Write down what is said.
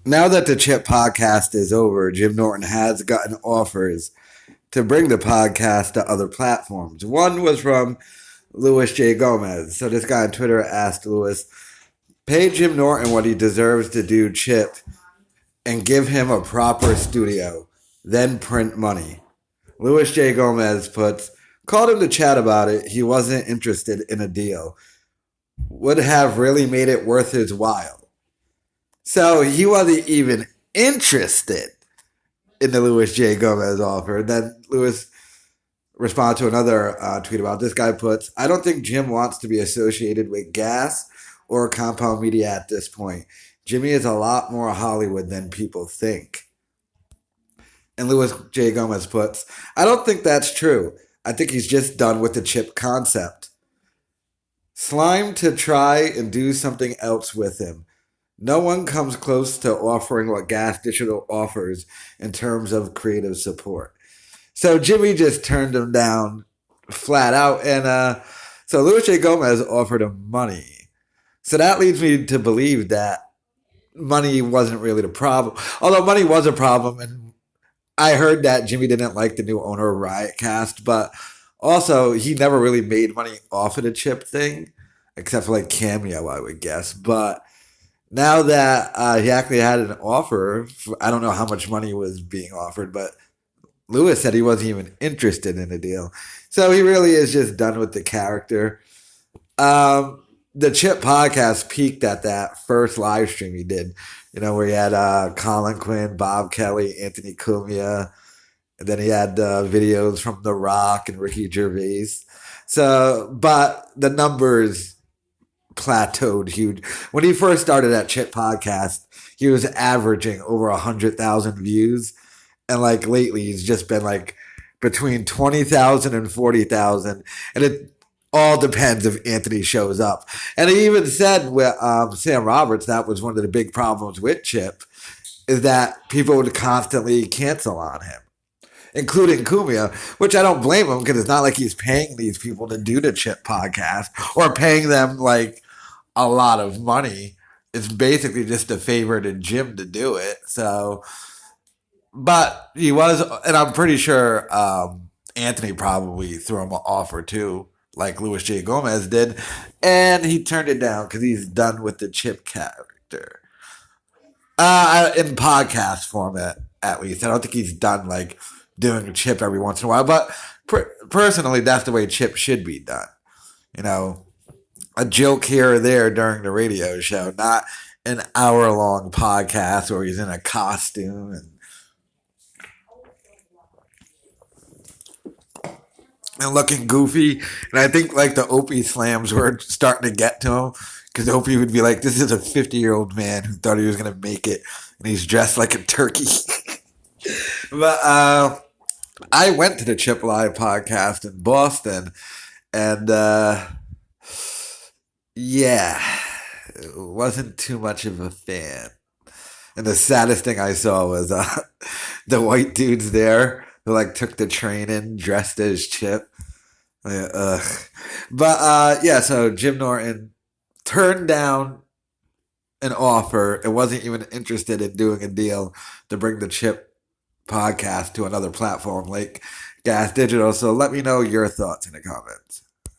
Now that the Chip podcast is over, Jim Norton has gotten offers to bring the podcast to other platforms. One was from Louis J. Gomez. So this guy on Twitter asked Louis, pay Jim Norton what he deserves to do Chip and give him a proper studio, then print money. Louis J. Gomez puts, called him to chat about it. He wasn't interested in a deal. Would have really made it worth his while. So he wasn't even interested in the Louis J. Gomez offer. Then Louis responded to another tweet about this guy puts, I don't think Jim wants to be associated with gas or compound media at this point. Jimmy is a lot more Hollywood than people think. And Louis J. Gomez puts, I don't think that's true. I think he's just done with the chip concept. Slime to try and do something else with him. No one comes close to offering what Gas Digital offers in terms of creative support. So Jimmy just turned him down flat out. And so Louis J. Gomez offered him money. So that leads me to believe that money wasn't really the problem. Although money was a problem. And I heard that Jimmy didn't like the new owner of Riotcast. But also, he never really made money off of the chip thing. Except for like Cameo, I would guess. But now that he actually had an offer, I don't know how much money was being offered, but Lewis said he wasn't even interested in the deal. So he really is just done with the character. The Chip podcast peaked at that first live stream he did, where he had Colin Quinn, Bob Kelly, Anthony Cumia, and then he had videos from The Rock and Ricky Gervais. So, but the numbers plateaued huge. When he first started that Chip podcast, he was averaging over 100,000 views. And like lately, he's just been like between 20,000 and 40,000. And it all depends if Anthony shows up. And he even said with Sam Roberts, that was one of the big problems with Chip, is that people would constantly cancel on him, including Cumia, which I don't blame him because it's not like he's paying these people to do the Chip podcast or paying them like a lot of money. It's basically just a favor to Jim to do it. So, but he was, and I'm pretty sure Anthony probably threw him an offer too, like Louis J. Gomez did, and he turned it down because he's done with the Chip character. In podcast format, at least. I don't think he's done like doing a Chip every once in a while, but personally, that's the way Chip should be done. You know, a joke here or there during the radio show, not an hour-long podcast where he's in a costume and looking goofy. And I think like the Opie slams were starting to get to him because Opie would be like, "This is a 50-year-old man who thought he was gonna make it, and he's dressed like a turkey." But I went to the Chip Live podcast in Boston, and yeah, wasn't too much of a fan. And the saddest thing I saw was the white dudes there who like took the train in dressed as Chip. Ugh. But yeah, so Jim Norton turned down an offer and wasn't even interested in doing a deal to bring the Chip podcast to another platform like Gas Digital. So let me know your thoughts in the comments.